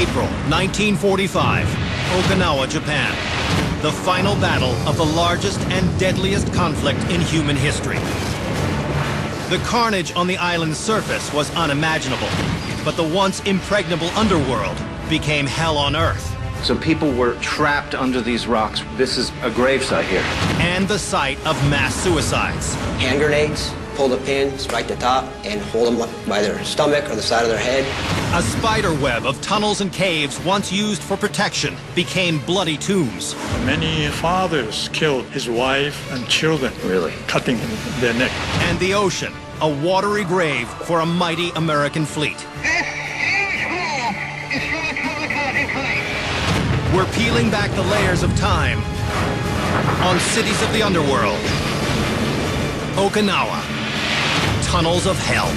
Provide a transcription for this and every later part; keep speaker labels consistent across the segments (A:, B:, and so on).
A: April 1945, Okinawa, Japan. The final battle of the largest and deadliest conflict in human history. The carnage on the island's surface was unimaginable, but the once impregnable underworld became hell on earth.
B: So people were trapped under these rocks. This is a gravesite here.
A: And the site of mass suicides.
C: Hand grenades, pull the pin, strike the top, and hold them up by their stomach or the side of their head.
A: A spider web of tunnels and caves once used for protection became bloody tombs.
D: Many fathers killed his wife and children.
B: Really?
D: Cutting their neck.
A: And the ocean, a watery grave for a mighty American fleet. We're peeling back the layers of time on Cities of the Underworld. Okinawa, Tunnels of Hell.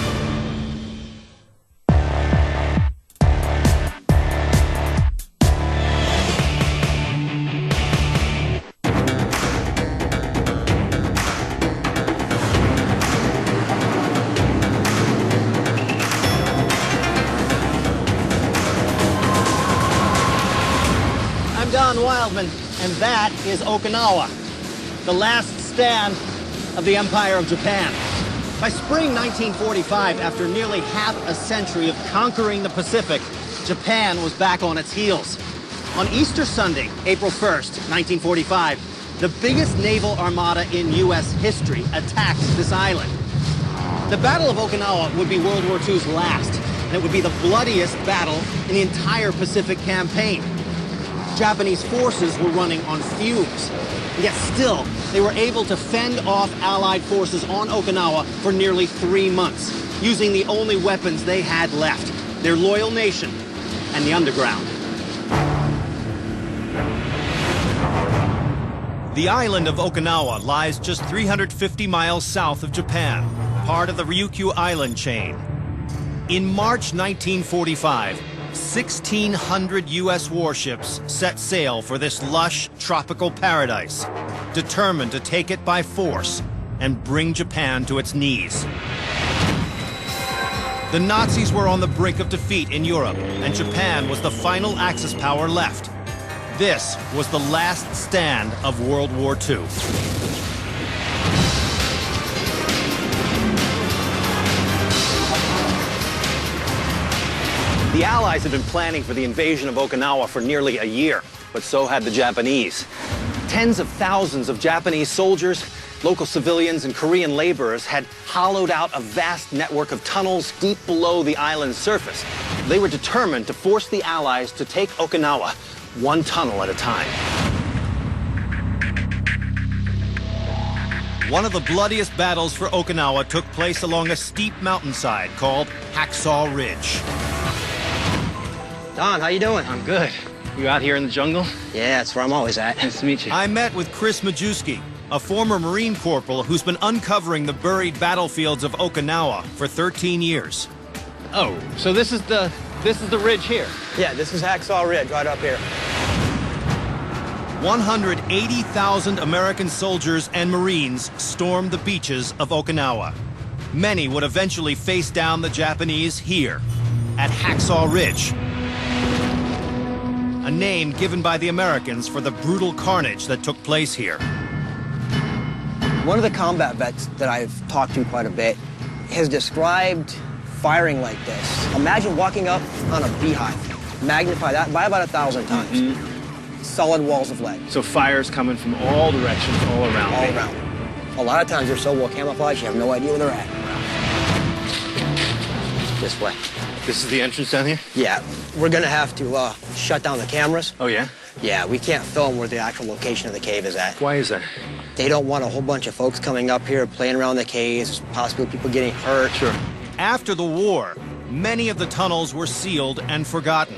E: I'm Don Wildman, and that is Okinawa, the last stand of the Empire of Japan. By spring 1945, after nearly half a century of conquering the Pacific, Japan was back on its heels. On Easter Sunday, April 1st, 1945, the biggest naval armada in U.S. history attacked this island. The Battle of Okinawa would be World War II's last, and it would be the bloodiest battle in the entire Pacific campaign. Japanese forces were running on fumes. Yet still, they were able to fend off Allied forces on Okinawa for nearly 3 months, using the only weapons they had left, their loyal nation and the underground.
A: The island of Okinawa lies just 350 miles south of Japan, part of the Ryukyu Island chain. In March 1945, 1,600 U.S. warships set sail for this lush, tropical paradise, determined to take it by force and bring Japan to its knees. The Nazis were on the brink of defeat in Europe, and Japan was the final Axis power left. This was the last stand of World War II. The Allies had been planning for the invasion of Okinawa for nearly a year, but so had the Japanese. Tens of thousands of Japanese soldiers, local civilians, and Korean laborers had hollowed out a vast network of tunnels deep below the island's surface. They were determined to force the Allies to take Okinawa one tunnel at a time. One of the bloodiest battles for Okinawa took place along a steep mountainside called Hacksaw Ridge.
C: Don, how you doing?
B: I'm good. You out here in the jungle?
C: Yeah, that's where I'm always at.
B: Nice to meet you.
A: I met with Chris Majewski, a former Marine corporal who's been uncovering the buried battlefields of Okinawa for 13 years.
B: Oh, so this is the ridge here.
C: Yeah, this is Hacksaw Ridge right up here.
A: 180,000 American soldiers and Marines stormed the beaches of Okinawa. Many would eventually face down the Japanese here, at Hacksaw Ridge, a name given by the Americans for the brutal carnage that took place here.
C: One of the combat vets that I've talked to quite a bit has described firing like this. Imagine walking up on a beehive, magnify that by about 1,000 times. Solid walls of lead.
B: So fire's coming from all directions, all around.
C: All around. A lot of times they're so well camouflaged, you have no idea where they're at. This way.
B: This is the entrance down here?
C: Yeah, we're gonna have to shut down the cameras.
B: Oh, yeah?
C: Yeah, we can't film where the actual location of the cave is at.
B: Why is that?
C: They don't want a whole bunch of folks coming up here, playing around the caves, possibly people getting hurt.
B: Sure.
A: After the war, many of the tunnels were sealed and forgotten.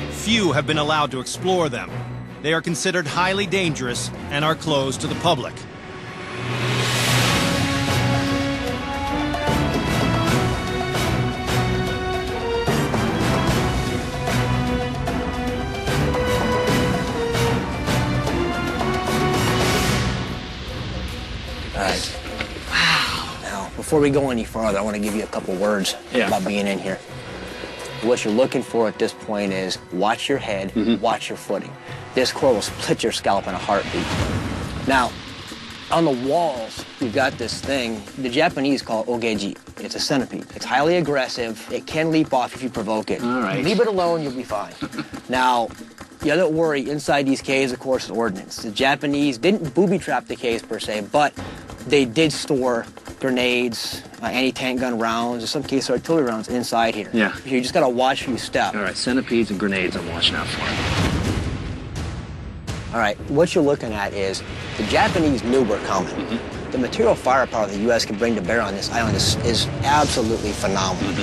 A: Few have been allowed to explore them. They are considered highly dangerous and are closed to the public.
C: All right. Wow. Now, before we go any farther, I want to give you a couple words about being in here. What you're looking for at this point is watch your head, watch your footing. This core will split your scalp in a heartbeat. Now, on the walls, you've got this thing, the Japanese call it ogeji. It's a centipede. It's highly aggressive. It can leap off if you provoke it.
B: All right.
C: Leave it alone, you'll be fine. Now, the other worry inside these caves, of course, is ordnance. The Japanese didn't booby-trap the caves per se, but they did store grenades, anti-tank gun rounds, in some cases artillery rounds inside here.
B: Yeah.
C: You just gotta watch where you step.
B: All right, centipedes and grenades I'm watching out for.
C: All right, what you're looking at is the Japanese knew we're coming. The material firepower the U.S. can bring to bear on this island is absolutely phenomenal.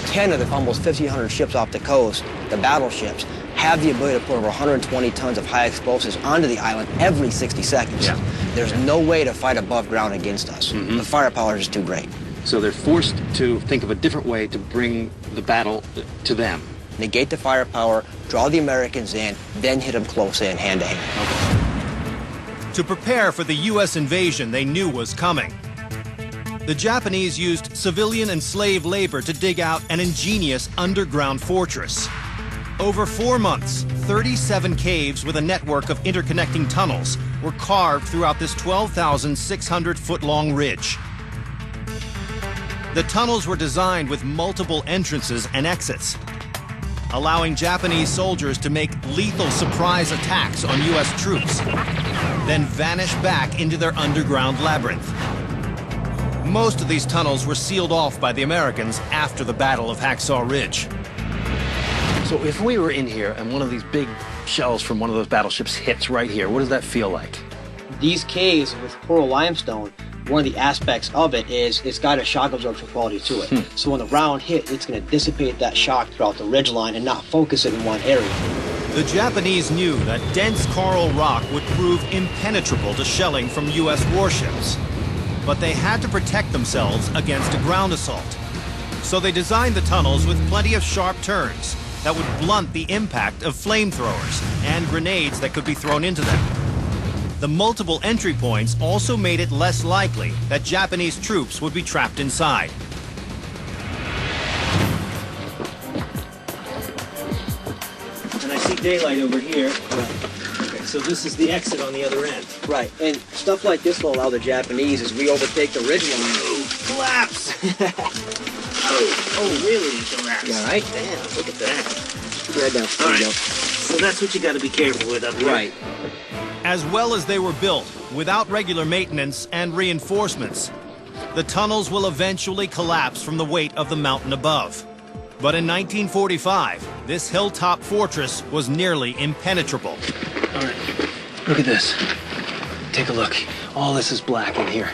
C: 10 of the almost 1,500 ships off the coast, the battleships, have the ability to put over 120 tons of high explosives onto the island every 60 seconds.
B: Yeah.
C: There's no way to fight above ground against us. The firepower is too great.
B: So they're forced to think of a different way to bring the battle to them.
C: Negate the firepower, draw the Americans in, then hit them close in, hand to hand.
A: To prepare for the U.S. invasion they knew was coming, the Japanese used civilian and slave labor to dig out an ingenious underground fortress. Over 4 months, 37 caves with a network of interconnecting tunnels were carved throughout this 12,600-foot-long ridge. The tunnels were designed with multiple entrances and exits, allowing Japanese soldiers to make lethal surprise attacks on U.S. troops, then vanish back into their underground labyrinth. Most of these tunnels were sealed off by the Americans after the Battle of Hacksaw Ridge.
B: So if we were in here and one of these big shells from one of those battleships hits right here, what does that feel like?
C: These caves with coral limestone, one of the aspects of it is it's got a shock absorption quality to it. So when the round hit, it's going to dissipate that shock throughout the ridgeline and not focus it in one area.
A: The Japanese knew that dense coral rock would prove impenetrable to shelling from U.S. warships. But they had to protect themselves against a ground assault. So they designed the tunnels with plenty of sharp turns that would blunt the impact of flamethrowers and grenades that could be thrown into them. The multiple entry points also made it less likely that Japanese troops would be trapped inside.
E: And I see daylight over here. Okay, so this is the exit on the other end.
C: Right, and stuff like this will allow the Japanese as we overtake the ridgeline.
E: Collapse! Oh, really? It collapsed.
C: Yeah, right?
E: Damn, look at that.
C: Keep your head down.
E: All
C: There you
E: right.
C: go.
E: So that's what you got to be careful with up here.
C: Right.
A: As well as they were built, without regular maintenance and reinforcements, the tunnels will eventually collapse from the weight of the mountain above. But in 1945, this hilltop fortress was nearly impenetrable.
B: All right, look at this. Take a look. All this is black in here.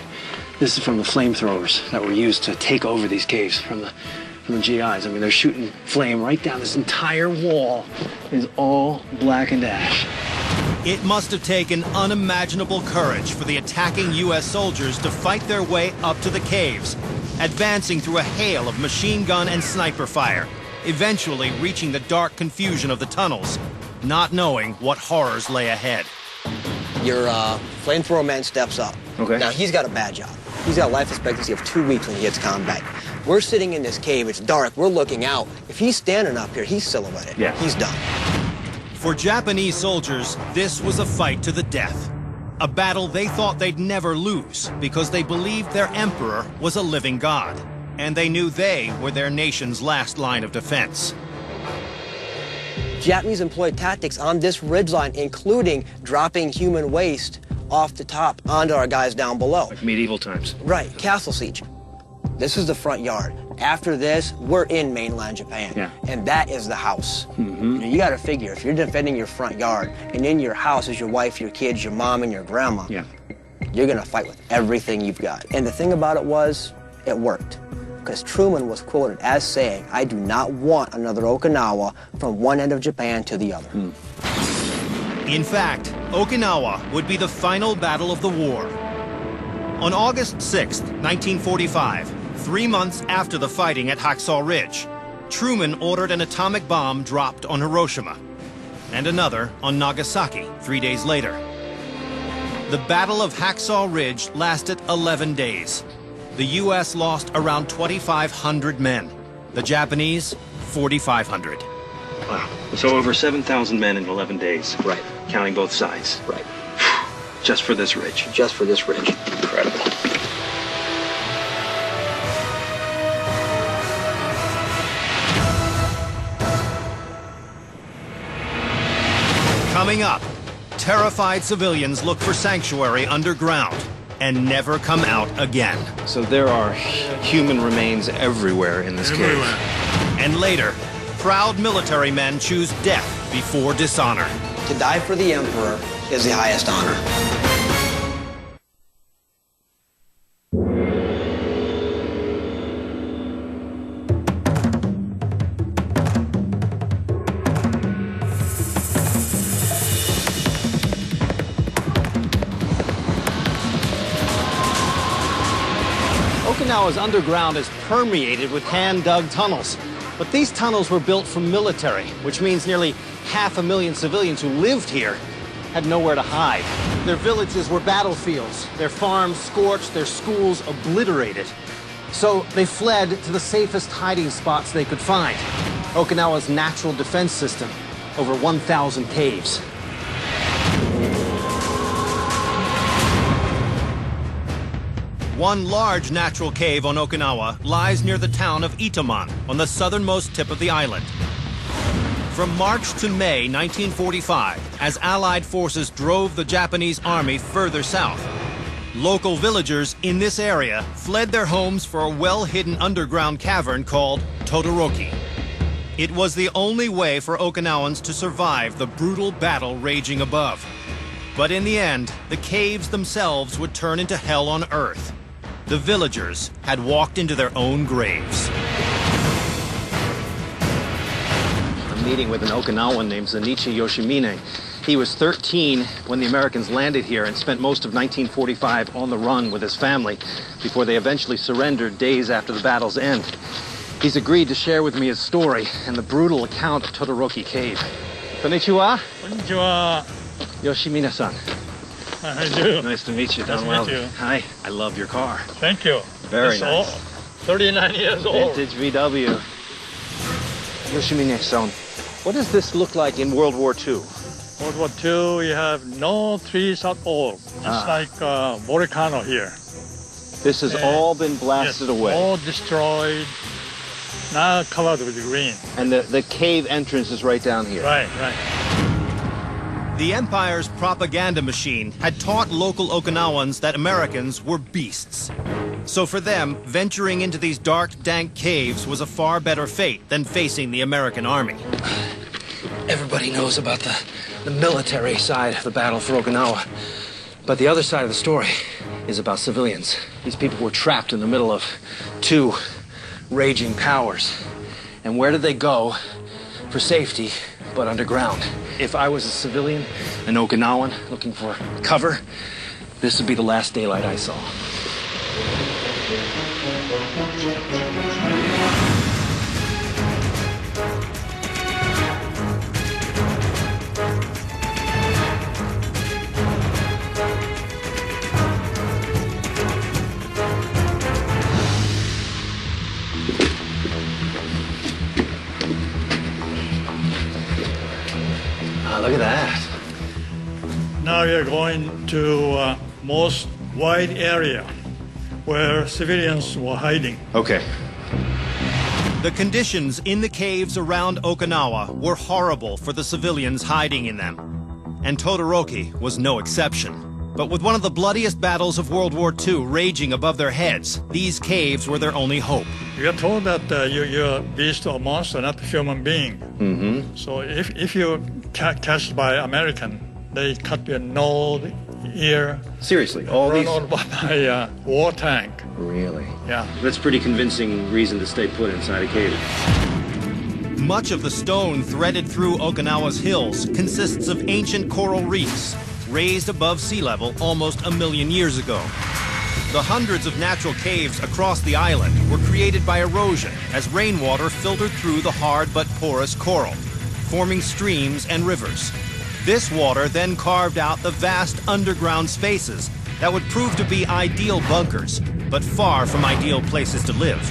B: This is from the flamethrowers that were used to take over these caves from the GIs. I mean, they're shooting flame right down. This entire wall is all blackened ash.
A: It must have taken unimaginable courage for the attacking U.S. soldiers to fight their way up to the caves, advancing through a hail of machine gun and sniper fire, eventually reaching the dark confusion of the tunnels, not knowing what horrors lay ahead.
C: Your flamethrower man steps up.
B: Okay.
C: Now, he's got a bad job. He's got a life expectancy of 2 weeks when he hits combat. We're sitting in this cave. It's dark. We're looking out. If he's standing up here, he's silhouetted.
B: Yeah.
C: He's done.
A: For Japanese soldiers, this was a fight to the death. A battle they thought they'd never lose because they believed their emperor was a living god, and they knew they were their nation's last line of defense.
C: Japanese employed tactics on this ridgeline, including dropping human waste off the top onto our guys down below.
B: Like medieval times.
C: Right, castle siege. This is the front yard. After this, we're in mainland Japan.
B: Yeah.
C: And that is the house. You got to figure, if you're defending your front yard, and in your house is your wife, your kids, your mom, and your grandma,
B: Yeah.
C: you're going to fight with everything you've got. And the thing about it was, it worked. Because Truman was quoted as saying, "I do not want another Okinawa from one end of Japan to the other."
A: In fact, Okinawa would be the final battle of the war. On August 6, 1945, 3 months after the fighting at Hacksaw Ridge, Truman ordered an atomic bomb dropped on Hiroshima, and another on Nagasaki 3 days later. The Battle of Hacksaw Ridge lasted 11 days. The U.S. lost around 2,500 men. The Japanese, 4,500.
B: Wow. So over 7,000 men in 11 days.
C: Right.
B: Counting both sides.
C: Right.
B: Just for this ridge.
C: Just for this ridge.
B: Incredible.
A: Coming up, terrified civilians look for sanctuary underground and never come out again.
B: So there are human remains everywhere in this
D: Everywhere.
B: cave.
A: And later, proud military men choose death before dishonor.
C: To die for the emperor is the highest honor.
E: Okinawa's underground is permeated with hand-dug tunnels. But these tunnels were built for military, which means nearly 500,000 civilians who lived here had nowhere to hide. Their villages were battlefields, their farms scorched, their schools obliterated. So they fled to the safest hiding spots they could find. Okinawa's natural defense system, over 1,000 caves.
A: One large natural cave on Okinawa lies near the town of Itaman on the southernmost tip of the island. From March to May 1945, as Allied forces drove the Japanese army further south, local villagers in this area fled their homes for a well-hidden underground cavern called Todoroki. It was the only way for Okinawans to survive the brutal battle raging above. But in the end, the caves themselves would turn into hell on earth. The villagers had walked into their own graves.
E: I'm meeting with an Okinawan named Zenichi Yoshimine. He was 13 when the Americans landed here and spent most of 1945 on the run with his family before they eventually surrendered days after the battle's end. He's agreed to share with me his story and the brutal account of Todoroki Cave. Konnichiwa,
D: Konnichiwa.
E: Yoshimine-san.
D: I do.
E: Nice to meet you,
D: Nice
E: Don
D: to
E: Wells.
D: meet you.
E: Hi, I love your car.
D: Thank you.
E: Very
D: It's
E: nice.
D: 39 years old.
E: Vintage VW. Yoshimine-san, what does this look like in World War II?
D: World War II, you have no trees at all. It's like a volcano here.
E: This has all been blasted
D: Yes,
E: away.
D: all destroyed, now covered with green.
E: And the cave entrance is right down here.
D: Right, right.
A: The Empire's propaganda machine had taught local Okinawans that Americans were beasts. So for them, venturing into these dark, dank caves was a far better fate than facing the American army.
B: Everybody knows about the military side of the battle for Okinawa. But the other side of the story is about civilians. These people were trapped in the middle of two raging powers. And where did they go for safety but underground? If I was a civilian, an Okinawan, looking for cover, this would be the last daylight I saw. Look at that.
D: Now we are going to most wide area where civilians were hiding.
B: Okay.
A: The conditions in the caves around Okinawa were horrible for the civilians hiding in them. And Todoroki was no exception. But with one of the bloodiest battles of World War II raging above their heads, these caves were their only hope.
D: You are told that you're a beast or monster, not a human being.
B: Mm-hmm.
D: So if you're catched by American, they cut your nose, ear,
B: Seriously, all
D: run
B: these...
D: over by a war tank.
B: Really?
D: Yeah.
B: That's pretty convincing reason to stay put inside a cave.
A: Much of the stone threaded through Okinawa's hills consists of ancient coral reefs, raised above sea level almost 1 million years ago. The hundreds of natural caves across the island were created by erosion as rainwater filtered through the hard but porous coral, forming streams and rivers. This water then carved out the vast underground spaces that would prove to be ideal bunkers, but far from ideal places to live.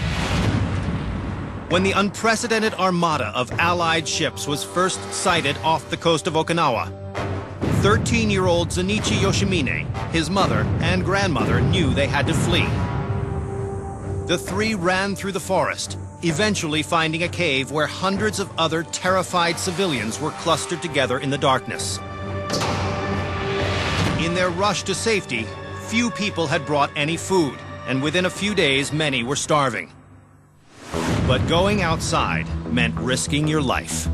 A: when the unprecedented armada of Allied ships was first sighted off the coast of Okinawa. 13-year-old Zenichi Yoshimine, his mother, and grandmother knew they had to flee. The three ran through the forest, eventually finding a cave where hundreds of other terrified civilians were clustered together in the darkness. In their rush to safety, few people had brought any food, and within a few days, many were starving. But going outside meant risking your life.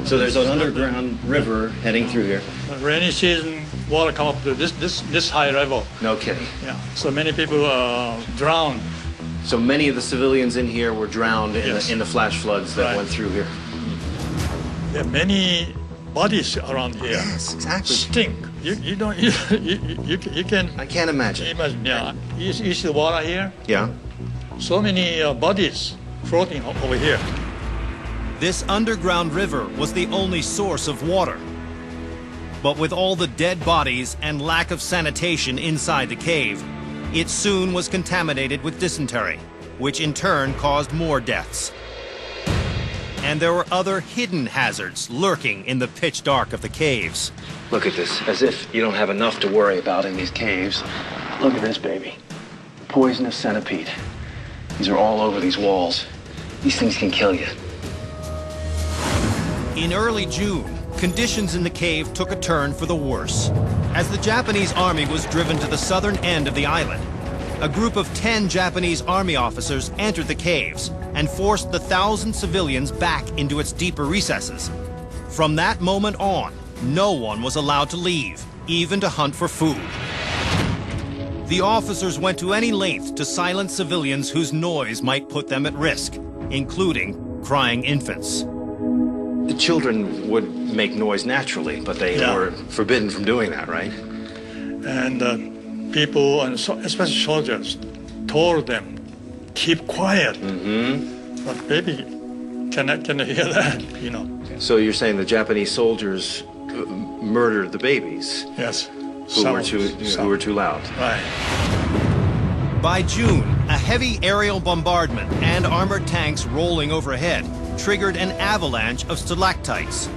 B: So there's an underground river heading through here.
D: Rainy season, water come up to this high level.
B: No kidding.
D: Yeah. So many people drowned.
B: So many of the civilians in here were drowned in the flash floods that went through here.
D: There are many bodies around here.
B: Yes, exactly.
D: Stink. You don't you can.
B: I can't imagine.
D: Imagine. Yeah. You see the water here.
B: Yeah.
D: So many bodies floating over here.
A: This underground river was the only source of water. But with all the dead bodies and lack of sanitation inside the cave, it soon was contaminated with dysentery, which in turn caused more deaths. And there were other hidden hazards lurking in the pitch dark of the caves.
B: Look at this, as if you don't have enough to worry about in these caves. Look at this, baby. Poisonous centipede. These are all over these walls. These things can kill you.
A: In early June, conditions in the cave took a turn for the worse. As the Japanese army was driven to the southern end of the island, a group of 10 Japanese army officers entered the caves and forced the 1,000 civilians back into its deeper recesses. From that moment on, no one was allowed to leave, even to hunt for food. The officers went to any length to silence civilians whose noise might put them at risk, including crying infants.
B: The children would make noise naturally, but they were forbidden from doing that, right?
D: And people, and especially soldiers, told them, keep quiet. Mm-hmm. But baby cannot hear that, you know.
B: So you're saying the Japanese soldiers murdered the babies?
D: Yes.
B: Who were too loud.
D: Right.
A: By June, a heavy aerial bombardment and armored tanks rolling overhead triggered an avalanche of stalactites.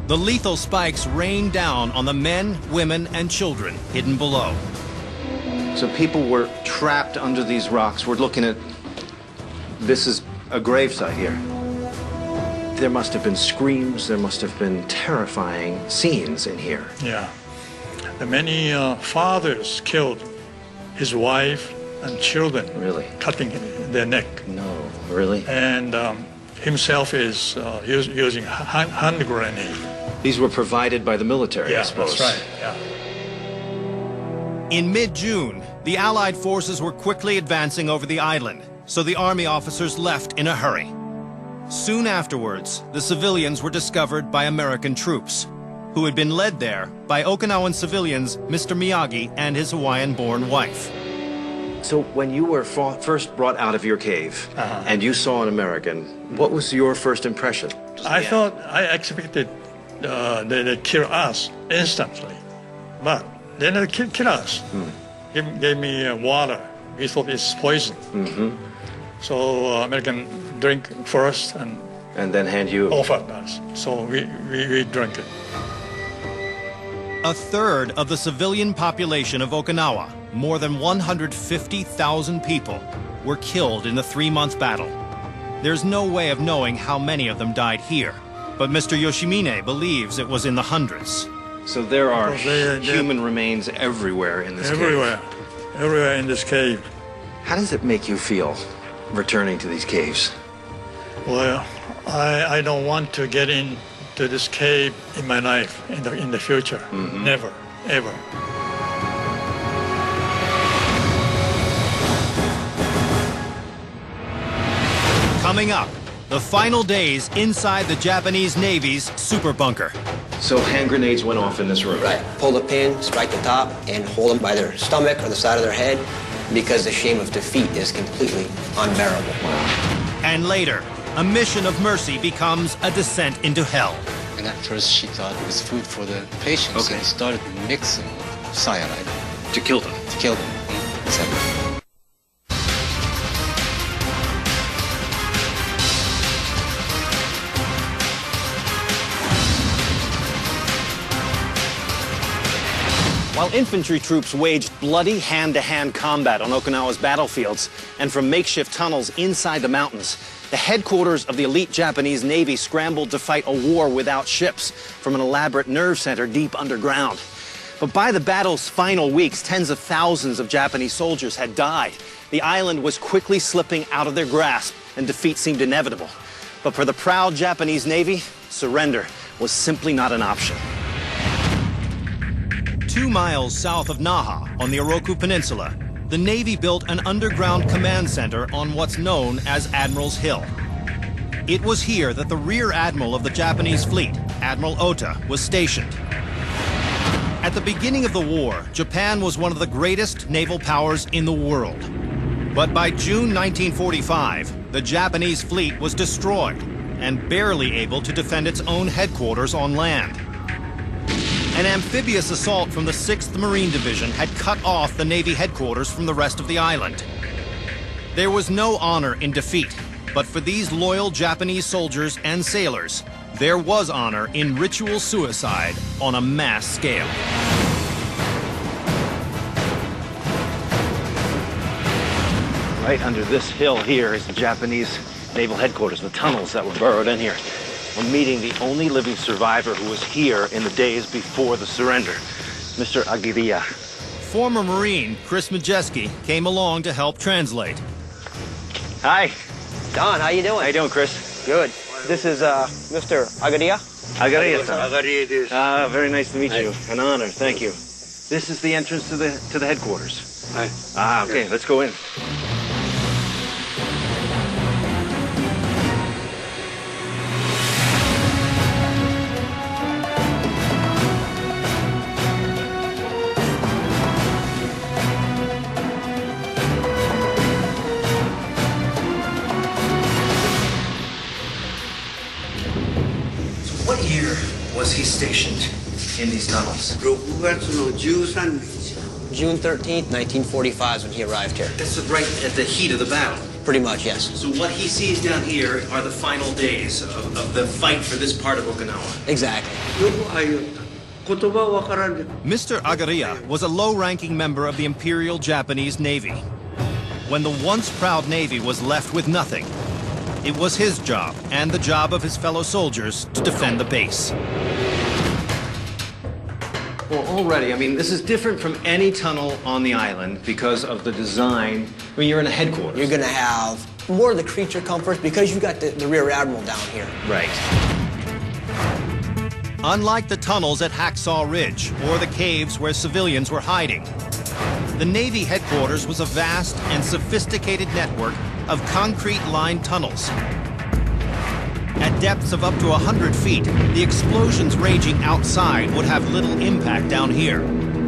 A: The lethal spikes rained down on the men, women, and children hidden below.
B: So people were trapped under these rocks. We're looking at... This is a gravesite here. There must have been screams. There must have been terrifying scenes in here.
D: Yeah. And many fathers killed his wife and children.
B: Really?
D: Cutting their neck.
B: No, really?
D: And himself is using hand grenade.
B: These were provided by the military, I suppose.
D: That's right. Yeah.
A: In mid-June, the Allied forces were quickly advancing over the island, so the army officers left in a hurry. Soon afterwards, the civilians were discovered by American troops, who had been led there by Okinawan civilians Mr. Miyagi and his Hawaiian-born wife.
B: So when you were first brought out of your cave and you saw an American, what was your first impression?
D: I expected they'd kill us instantly, but they didn't kill us. Gave me water. We thought it's poison. Mm-hmm. So American drink first and
B: then hand you...
D: offered us. So we drank it.
A: A third of the civilian population of Okinawa, more than 150,000 people, were killed in the 3-month battle. There's no way of knowing how many of them died here, but Mr. Yoshimine believes it was in the hundreds.
B: So there are human remains everywhere in this cave.
D: Everywhere in this cave.
B: How does it make you feel returning to these caves?
D: Well, I don't want to get into this cave in my life in the future. Mm-hmm. Never, ever.
A: Coming up, the final days inside the Japanese Navy's super bunker.
B: So hand grenades went off in this room?
C: Right. Pull the pin, strike the top, and hold them by their stomach or the side of their head because the shame of defeat is completely unbearable. Wow.
A: And later, a mission of mercy becomes a descent into hell.
F: And at first she thought it was food for the patients and started mixing cyanide.
B: To kill them?
F: To kill them. Exactly.
A: While infantry troops waged bloody hand-to-hand combat on Okinawa's battlefields and from makeshift tunnels inside the mountains, the headquarters of the elite Japanese Navy scrambled to fight a war without ships from an elaborate nerve center deep underground. But by the battle's final weeks, tens of thousands of Japanese soldiers had died. The island was quickly slipping out of their grasp, and defeat seemed inevitable. But for the proud Japanese Navy, surrender was simply not an option. 2 miles south of Naha, on the Oroku Peninsula, the Navy built an underground command center on what's known as Admiral's Hill. It was here that the rear admiral of the Japanese fleet, Admiral Ota, was stationed. At the beginning of the war, Japan was one of the greatest naval powers in the world. But by June 1945, the Japanese fleet was destroyed and barely able to defend its own headquarters on land. An amphibious assault from the 6th Marine Division had cut off the Navy headquarters from the rest of the island. There was no honor in defeat, but for these loyal Japanese soldiers and sailors, there was honor in ritual suicide on a mass scale.
B: Right under this hill here is the Japanese naval headquarters, the tunnels that were burrowed in here. We're meeting the only living survivor who was here in the days before the surrender, Mr. Agiriya.
A: Former Marine Chris Majeski came along to help translate.
B: Hi.
C: Don, how you doing?
B: How you doing, Chris?
C: Good. This is Mr. Agariya.
B: Agariya-san. Very nice to meet you. An honor. Thank you. This is the entrance to the headquarters. Hi. Okay. Let's go in. What year was he stationed in these tunnels?
G: 6月の13日
C: June 13th, 1945 is when he arrived here.
B: This is right at the heat of the battle.
C: Pretty much, yes.
B: So what he sees down here are the final days of the fight for this part of Okinawa.
C: Exactly.
G: よくああ言った言葉わからんで
A: Mr. Agariya was a low-ranking member of the Imperial Japanese Navy. When the once proud Navy was left with nothing, it was his job and the job of his fellow soldiers to defend the base.
B: Well, already, I mean, this is different from any tunnel on the island because of the design. I mean, you're in a headquarters.
C: You're gonna have more of the creature comforts because you've got the rear admiral down here.
B: Right.
A: Unlike the tunnels at Hacksaw Ridge or the caves where civilians were hiding, the Navy headquarters was a vast and sophisticated network of concrete-lined tunnels. At depths of up to 100 feet, the explosions raging outside would have little impact down here.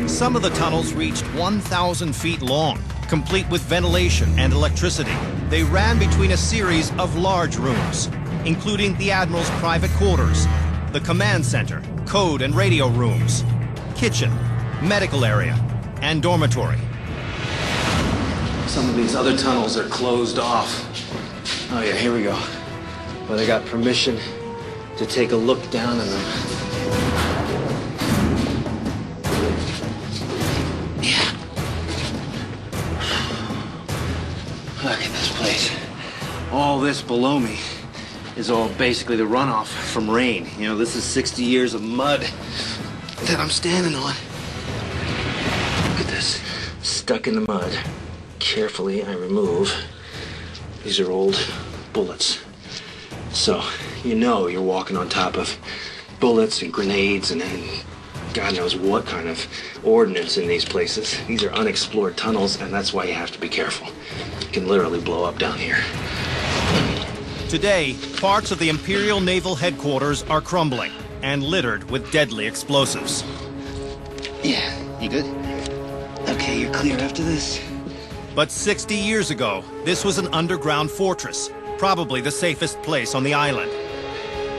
A: Some of the tunnels reached 1,000 feet long, complete with ventilation and electricity. They ran between a series of large rooms, including the Admiral's private quarters, the command center, code and radio rooms, kitchen, medical area, and dormitory.
B: Some of these other tunnels are closed off. Oh yeah, here we go. Well, they got permission to take a look down in them. Yeah. Look at this place. All this below me is all basically the runoff from rain. You know, this is 60 years of mud that I'm standing on. Look at this. Stuck in the mud. Carefully, I remove. These are old bullets. So, you know you're walking on top of bullets and grenades and God knows what kind of ordnance in these places. These are unexplored tunnels, and that's why you have to be careful. It can literally blow up down here.
A: Today, parts of the Imperial Naval Headquarters are crumbling and littered with deadly explosives.
B: Yeah, you good? Okay, you're clear after this.
A: But 60 years ago, this was an underground fortress, probably the safest place on the island.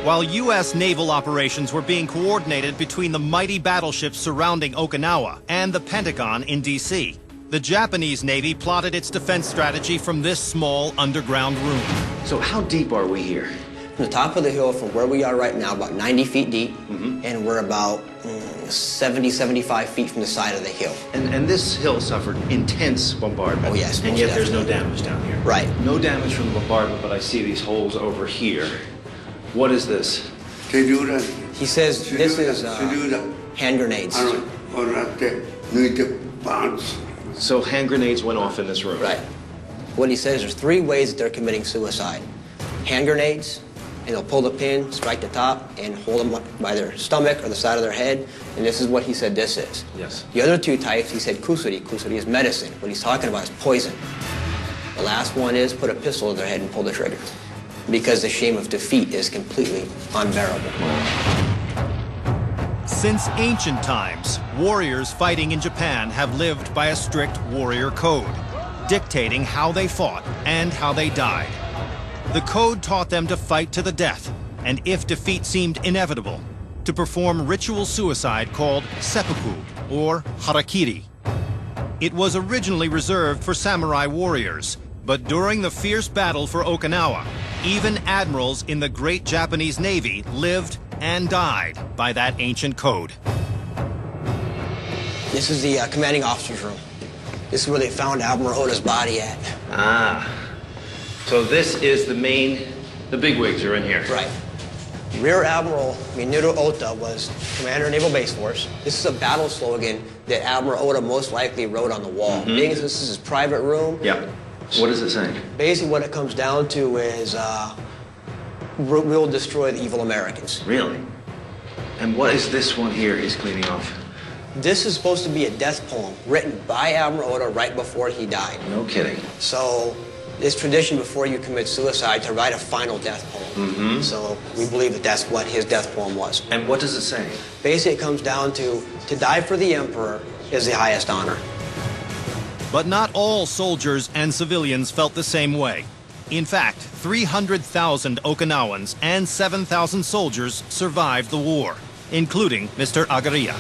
A: While U.S. naval operations were being coordinated between the mighty battleships surrounding Okinawa and the Pentagon in D.C., the Japanese Navy plotted its defense strategy from this small underground room.
B: So how deep are we here?
C: From the top of the hill, from where we are right now, about 90 feet deep, and we're about 70, 75 feet from the side of the hill.
B: And this hill suffered intense bombardment.
C: Oh, yes,
B: And
C: most
B: yet there's no
C: definitely.
B: damage down here.
C: Right.
B: No damage from the bombardment, but I see these holes over here. What is this?
C: He says this is hand grenades.
B: So hand grenades went off in this room.
C: Right. What he says, there's 3 ways that they're committing suicide. Hand grenades, and they'll pull the pin, strike the top, and hold them by their stomach or the side of their head. And this is what he said this is.
B: Yes.
C: The other 2 types, he said kusuri. Kusuri is medicine. What he's talking about is poison. The last one is put a pistol to their head and pull the trigger. Because the shame of defeat is completely unbearable.
A: Since ancient times, warriors fighting in Japan have lived by a strict warrior code, dictating how they fought and how they died. The code taught them to fight to the death, and if defeat seemed inevitable, to perform ritual suicide called seppuku, or harakiri. It was originally reserved for samurai warriors, but during the fierce battle for Okinawa, even admirals in the Great Japanese Navy lived and died by that ancient code.
C: This is the commanding officer's room. This is where they found Admiral Oda's body at.
B: Ah. So this is the bigwigs are in here.
C: Right. Rear Admiral Minoru Ota was commander of Naval Base Force. This is a battle slogan that Admiral Oda most likely wrote on the wall. Being as this is his private room,
B: Yeah. What does it say?
C: basically what it comes down to is we'll destroy the evil Americans.
B: Really? And what is this one here he's cleaning off?
C: This is supposed to be a death poem written by Admiral Oda right before he died.
B: No kidding.
C: So it's tradition before you commit suicide to write a final death poem. So we believe that that's what his death poem was.
B: And what does it say?
C: Basically, it comes down to die for the emperor is the highest honor.
A: But not all soldiers and civilians felt the same way. In fact, 300,000 Okinawans and 7,000 soldiers survived the war, including Mr. Agaria.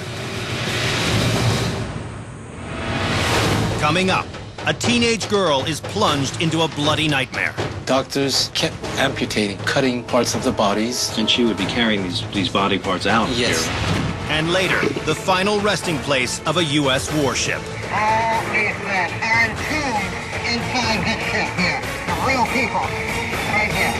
A: Coming up, a teenage girl is plunged into a bloody nightmare.
F: Doctors kept amputating, cutting parts of the bodies.
B: And she would be carrying these body parts out
F: Yes.
B: here.
A: And later, the final resting place of a U.S. warship.
H: All these men are entombed inside this ship here. The real people, right here.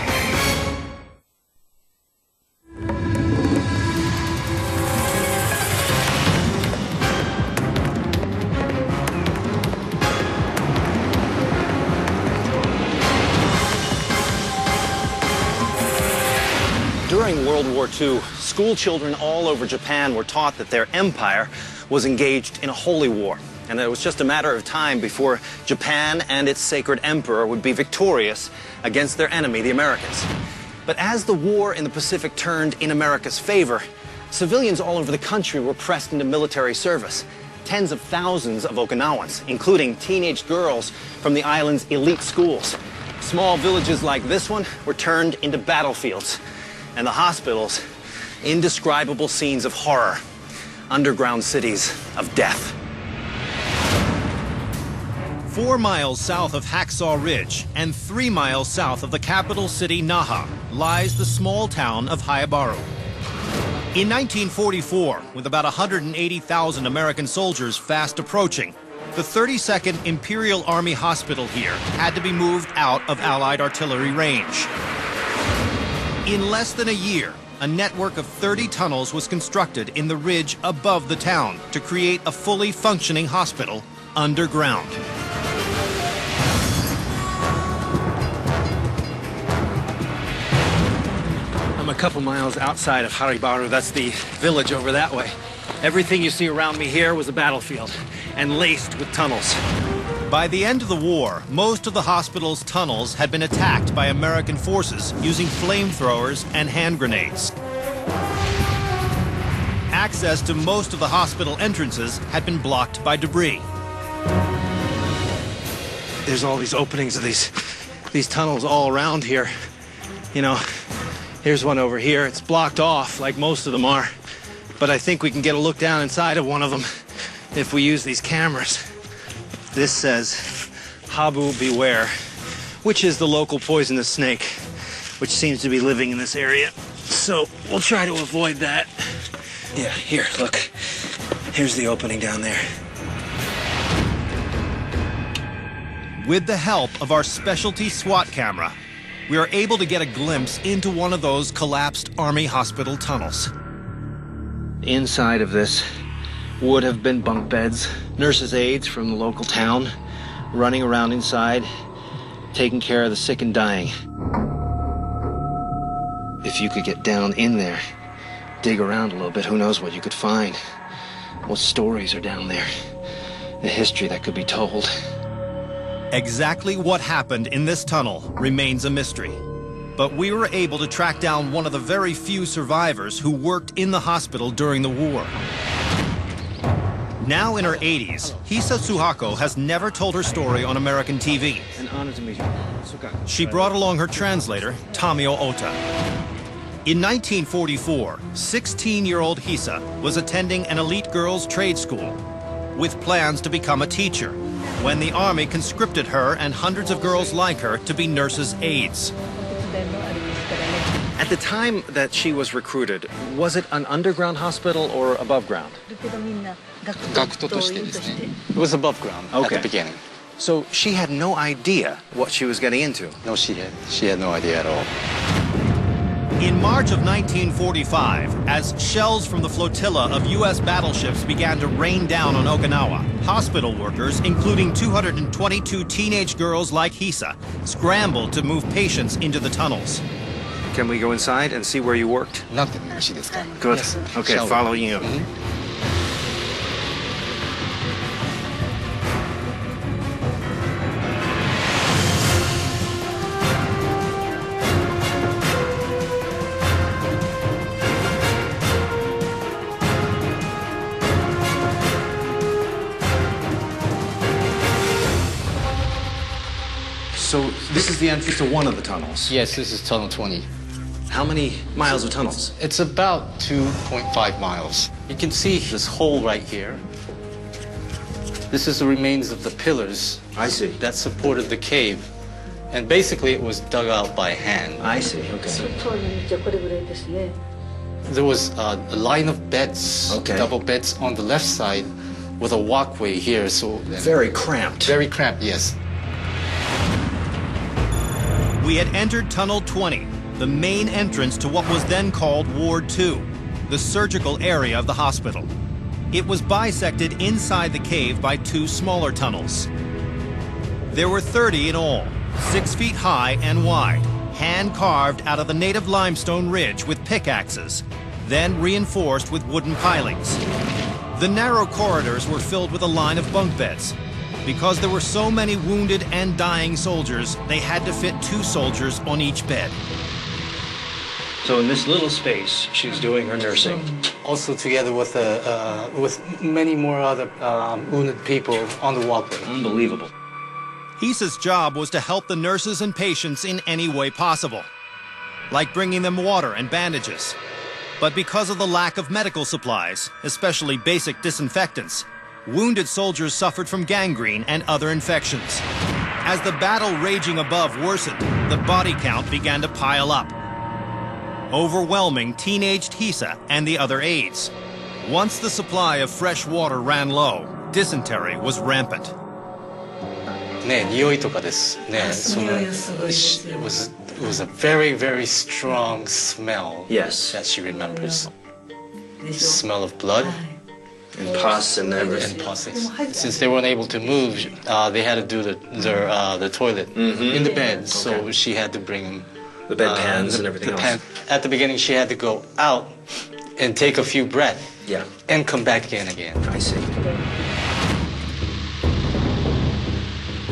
E: During World War II, school children all over Japan were taught that their empire was engaged in a holy war, and that it was just a matter of time before Japan and its sacred emperor would be victorious against their enemy, the Americans. But as the war in the Pacific turned in America's favor, civilians all over the country were pressed into military service. Tens of thousands of Okinawans, including teenage girls from the island's elite schools. Small villages like this one were turned into battlefields, and the hospitals, indescribable scenes of horror, underground cities of death.
A: 4 miles south of Hacksaw Ridge and 3 miles south of the capital city Naha lies the small town of Haebaru. In 1944, with about 180,000 American soldiers fast approaching, the 32nd Imperial Army Hospital here had to be moved out of Allied artillery range. In less than a year, a network of 30 tunnels was constructed in the ridge above the town to create a fully functioning hospital underground.
E: I'm a couple miles outside of Haebaru. That's the village over that way. Everything you see around me here was a battlefield and laced with tunnels.
A: By the end of the war, most of the hospital's tunnels had been attacked by American forces using flamethrowers and hand grenades. Access to most of the hospital entrances had been blocked by debris.
E: There's all these openings of these tunnels all around here. You know, here's one over here. It's blocked off like most of them are. But I think we can get a look down inside of one of them if we use these cameras. This says, Habu beware, which is the local poisonous snake, which seems to be living in this area. So we'll try to avoid that.
B: Yeah, here, look. Here's the opening down there.
A: With the help of our specialty SWAT camera, we are able to get a glimpse into one of those collapsed Army hospital tunnels.
B: Inside of this would have been bunk beds, nurses' aides from the local town, running around inside, taking care of the sick and dying. If you could get down in there, dig around a little bit, who knows what you could find. What stories are down there? The history that could be told.
A: Exactly what happened in this tunnel remains a mystery. But we were able to track down one of the very few survivors who worked in the hospital during the war. Now in her 80s, Hisa Suhako has never told her story on American TV.
B: An honor to meet you.
A: She brought along her translator, Tamio Ota. In 1944, 16-year-old Hisa was attending an elite girls' trade school with plans to become a teacher when the Army conscripted her and hundreds of girls like her to be nurses' aides.
B: At the time that she was recruited, was it an underground hospital or above ground?
F: 学徒としてですね。It was above ground at the beginning.
B: So she had no idea what she was getting into.
F: No, she had no idea at all.
A: In March of 1945, as shells from the flotilla of U.S. battleships began to rain down on Okinawa, hospital workers, including 222 teenage girls like Hisa, scrambled to move patients into the tunnels.
B: Can we go inside and see where you worked?
F: なんてよろしいですか?
B: Good.
F: Yes.
B: Okay,
F: Shall we?
B: follow you. So this is the entrance to one of the tunnels.
F: Yes, this is Tunnel 20.
B: How many miles of tunnels?
F: It's about 2.5 miles. You can see this hole right here. This is the remains of the pillars
B: I see.
F: that supported the cave. And basically it was dug out by hand.
B: I see, okay.
F: There was a line of beds, double beds on the left side with a walkway here. So
B: Very cramped.
F: Very cramped, yes.
A: We had entered Tunnel 20, the main entrance to what was then called Ward 2, the surgical area of the hospital. It was bisected inside the cave by two smaller tunnels. There were 30 in all, 6 feet high and wide, hand-carved out of the native limestone ridge with pickaxes, then reinforced with wooden pilings. The narrow corridors were filled with a line of bunk beds. Because there were so many wounded and dying soldiers, they had to fit 2 soldiers on each bed.
B: So in this little space, she's doing her nursing.
F: Also together with many more other wounded people on the walkway.
B: Unbelievable.
A: Hisa's job was to help the nurses and patients in any way possible, like bringing them water and bandages. But because of the lack of medical supplies, especially basic disinfectants, wounded soldiers suffered from gangrene and other infections. As the battle raging above worsened, the body count began to pile up, overwhelming teenaged Hisa and the other aides. Once the supply of fresh water ran low, dysentery was rampant.
F: ね、匂いとかですね。It was a very, very strong smell.
B: Yes.
F: That she remembers. Smell of blood.
B: And pus and everything.
F: And pus. Since they weren't able to move, they had to do the toilet in the bed. So she had to bring
B: the bedpans and everything else.
F: At the beginning, she had to go out and take a few breaths.
B: Yeah.
F: And come back in again.
B: I see.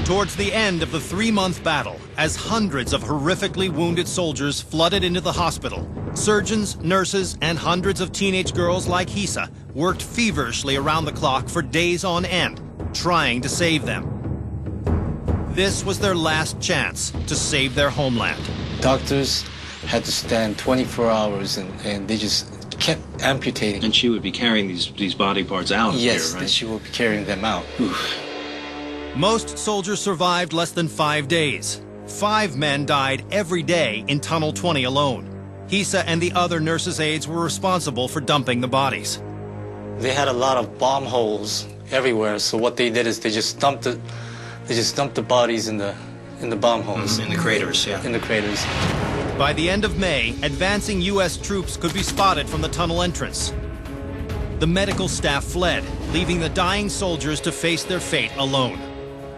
A: Towards the end of the 3-month battle, as hundreds of horrifically wounded soldiers flooded into the hospital, surgeons, nurses, and hundreds of teenage girls like Hisa worked feverishly around the clock for days on end, trying to save them. This was their last chance to save their homeland.
F: Doctors had to stand 24 hours and they just kept amputating.
B: And she would be carrying these body parts out
F: yes,
B: here, right?
F: She would be carrying them out.
B: Oof.
A: Most soldiers survived less than 5 days. 5 men died every day in Tunnel 20 alone. Hisa and the other nurses' aides were responsible for dumping the bodies.
F: They had a lot of bomb holes everywhere, so what they did is they just dumped the bodies in the bomb holes.
B: In the craters, yeah.
F: In the craters.
A: By the end of May, advancing U.S. troops could be spotted from the tunnel entrance. The medical staff fled, leaving the dying soldiers to face their fate alone,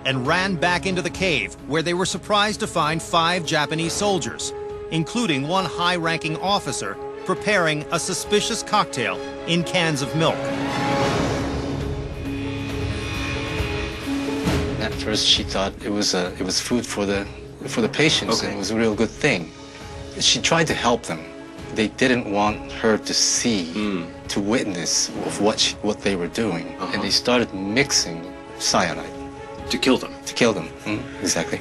A: and ran back into the cave, where they were surprised to find 5 Japanese soldiers, including one high-ranking officer preparing a suspicious cocktail in cans of milk.
F: At first, she thought it was food for the patients, and it was a real good thing. She tried to help them. They didn't want her to see, to witness of what they were doing, and they started mixing cyanide
B: To kill them.
F: to kill them. Exactly.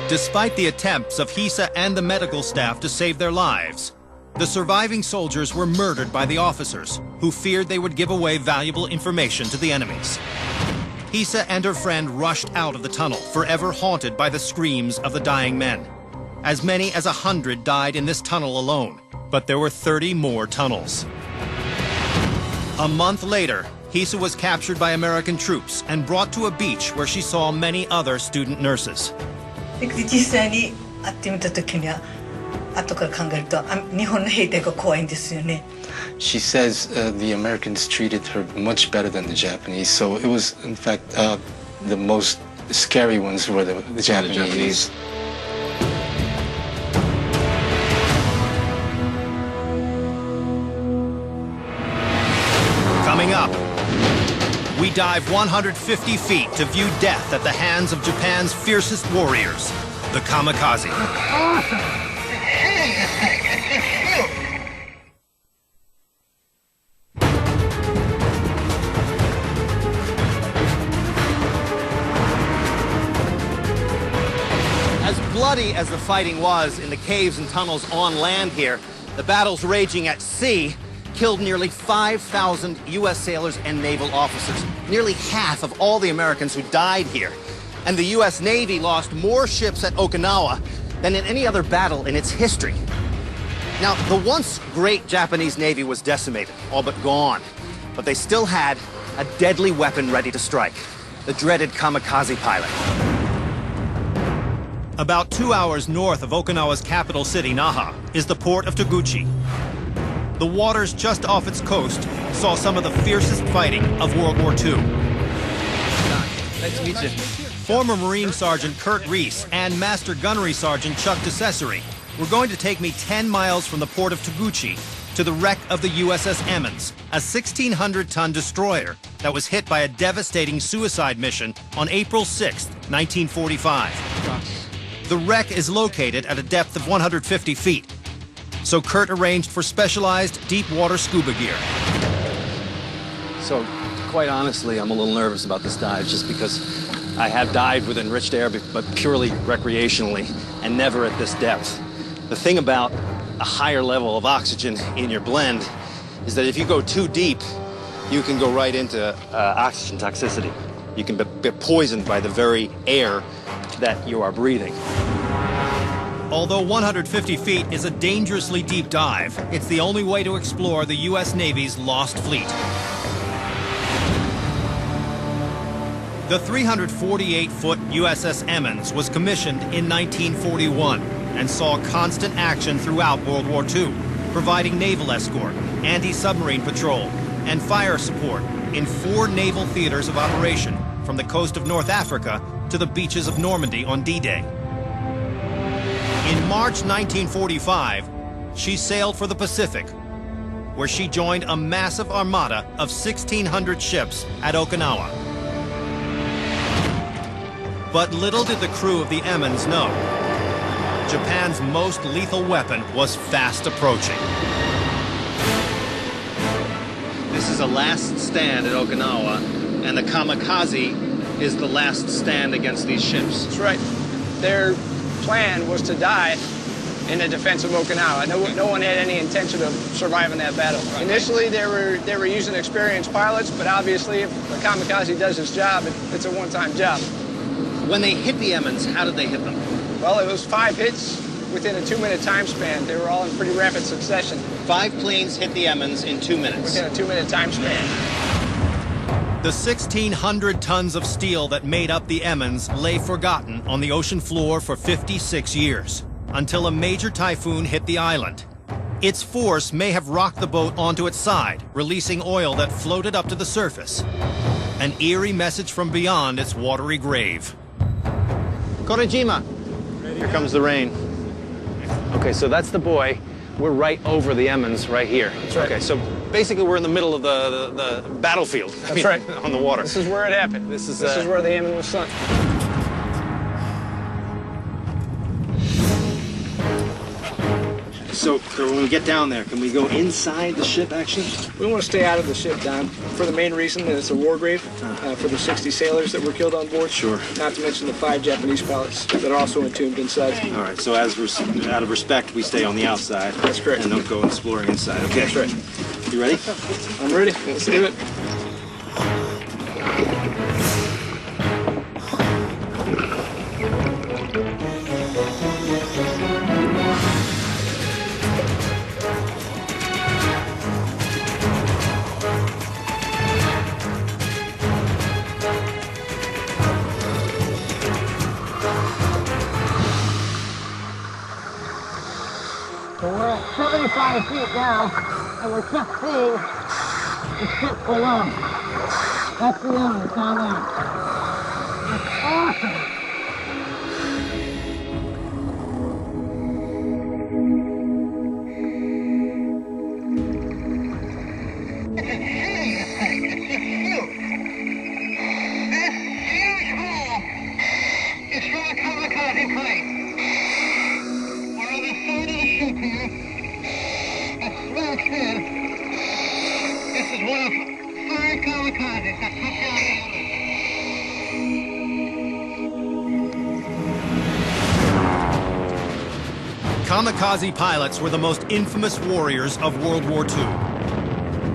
A: Despite the attempts of Hisa and the medical staff to save their lives, the surviving soldiers were murdered by the officers, who feared they would give away valuable information to the enemies. Hisa and her friend rushed out of the tunnel, forever haunted by the screams of the dying men. As many as 100 died in this tunnel alone, but there were 30 more tunnels. A month later, Hisa was captured by American troops and brought to a beach where she saw many other student nurses.
I: 実際に会ってみた時には後から考えると日本の兵隊が怖いんですよね。
F: She says the Americans treated her much better than the Japanese, so it was, in fact, the most scary ones were the Japanese.
A: Coming up, we dive 150 feet to view death at the hands of Japan's fiercest warriors, the kamikaze. As bloody as the fighting was in the caves and tunnels on land here, the battles raging at sea killed nearly 5,000 U.S. sailors and naval officers, nearly half of all the Americans who died here. And the U.S. Navy lost more ships at Okinawa than in any other battle in its history. Now, the once great Japanese Navy was decimated, all but gone, but they still had a deadly weapon ready to strike, the dreaded kamikaze pilot. About 2 hours north of Okinawa's capital city, Naha, is the port of Taguchi. The waters just off its coast saw some of the fiercest fighting of World War II.
B: Nice to meet you.
A: Former Marine Sergeant Kurt Reese and Master Gunnery Sergeant Chuck DeCesare were going to take me 10 miles from the port of Taguchi to the wreck of the USS Emmons, a 1,600-ton destroyer that was hit by a devastating suicide mission on April 6, 1945. The wreck is located at a depth of 150 feet. So Kurt arranged for specialized deep water scuba gear.
B: So, quite honestly, I'm a little nervous about this dive just because I have dived with enriched air, but purely recreationally, and never at this depth. The thing about a higher level of oxygen in your blend is that if you go too deep, you can go right into oxygen toxicity. You can be poisoned by the very air that you are breathing.
A: Although 150 feet is a dangerously deep dive, it's the only way to explore the U.S. Navy's lost fleet. The 348-foot USS Emmons was commissioned in 1941 and saw constant action throughout World War II, providing naval escort, anti-submarine patrol, and fire support in 4 naval theaters of operation, from the coast of North Africa to the beaches of Normandy on D-Day. In March 1945, she sailed for the Pacific, where she joined a massive armada of 1,600 ships at Okinawa. But little did the crew of the Emmons know, Japan's most lethal weapon was fast approaching. This is a last stand at Okinawa, and the kamikaze is the last stand against these ships.
J: That's right. Their plan was to die in the defense of Okinawa. No one had any intention of surviving that battle. Right. Initially, they were using experienced pilots, but obviously, if the kamikaze does its job, it's a one-time job.
A: When they hit the Emmons, how did they hit them?
J: Well, it was 5 hits within a 2-minute time span. They were all in pretty rapid succession.
E: 5 planes hit the Emmons in 2 minutes.
J: Within a 2-minute time span.
A: The 1,600 tons of steel that made up the Emmons lay forgotten on the ocean floor for 56 years, until a major typhoon hit the island. Its force may have rocked the boat onto its side, releasing oil that floated up to the surface. An eerie message from beyond its watery grave.
E: Korejima. Here comes the rain.
B: Okay, so that's the buoy. We're right over the Emmons right here.
J: That's right.
B: Okay, so basically we're in the middle of the battlefield.
J: That's right.
B: On the water.
J: This is where it happened. This is where the Emmen was sunk.
B: So when we get down there, can we go inside the ship, actually?
J: We want to stay out of the ship, Don, for the main reason that it's a war grave for the 60 sailors that were killed on board.
B: Sure.
J: Not to mention the 5 Japanese pilots that are also entombed inside.
B: All right, so out of respect, we stay on the outside.
J: That's correct.
B: And don't go exploring inside, okay?
J: That's right.
B: You ready?
J: I'm ready. Let's do it.
H: So we're at 75 feet now, and we're just seeing the ship below. That's the Emmons down there. It's awesome. It's a huge thing. It's just huge. This huge hole is from a kamikaze plane. We're on the side of the ship here. That's smashed in. This is one of 5 kamikazes that took down the Emmons.
A: Kamikaze pilots were the most infamous warriors of World War II.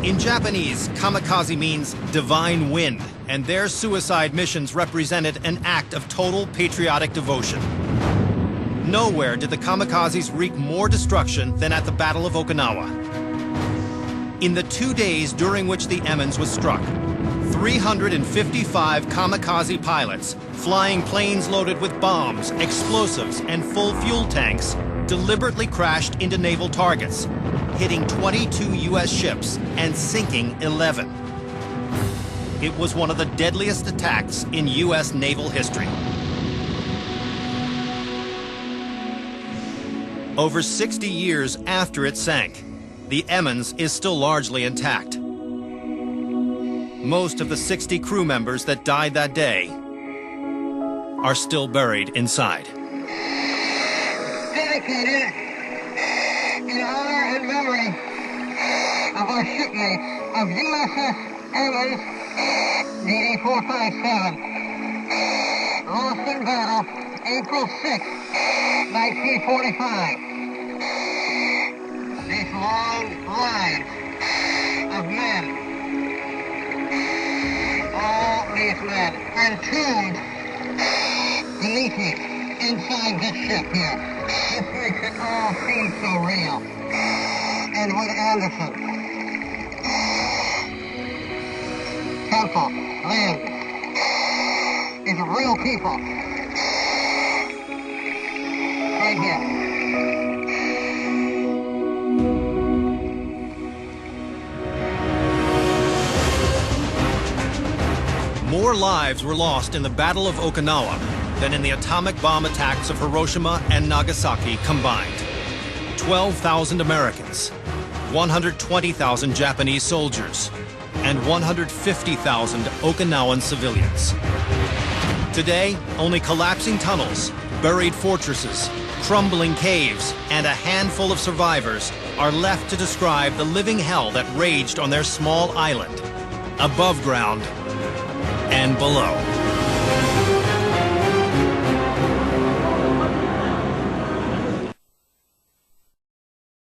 A: In Japanese, kamikaze means divine wind, and their suicide missions represented an act of total patriotic devotion. Nowhere did the kamikazes wreak more destruction than at the Battle of Okinawa. In the 2 days during which the Emmons was struck, 355 kamikaze pilots, flying planes loaded with bombs, explosives, and full fuel tanks, deliberately crashed into naval targets, hitting 22 U.S. ships and sinking 11. It was one of the deadliest attacks in U.S. naval history. Over 60 years after it sank, the Emmons is still largely intact. Most of the 60 crew members that died that day are still buried inside.
H: Dedicated in honor and memory of our shipmates of USS Emmons DD-457, lost in battle April 6, 1945. These long lines of men, all these men entombed beneath me inside this ship here. This makes it all seem so real. And Wood Anderson, Temple, Lynn, these are real people. Right here.
A: More lives were lost in the Battle of Okinawa than in the atomic bomb attacks of Hiroshima and Nagasaki combined. 12,000 Americans, 120,000 Japanese soldiers, and 150,000 Okinawan civilians. Today, only collapsing tunnels, buried fortresses, crumbling caves, and a handful of survivors are left to describe the living hell that raged on their small island, above ground and below.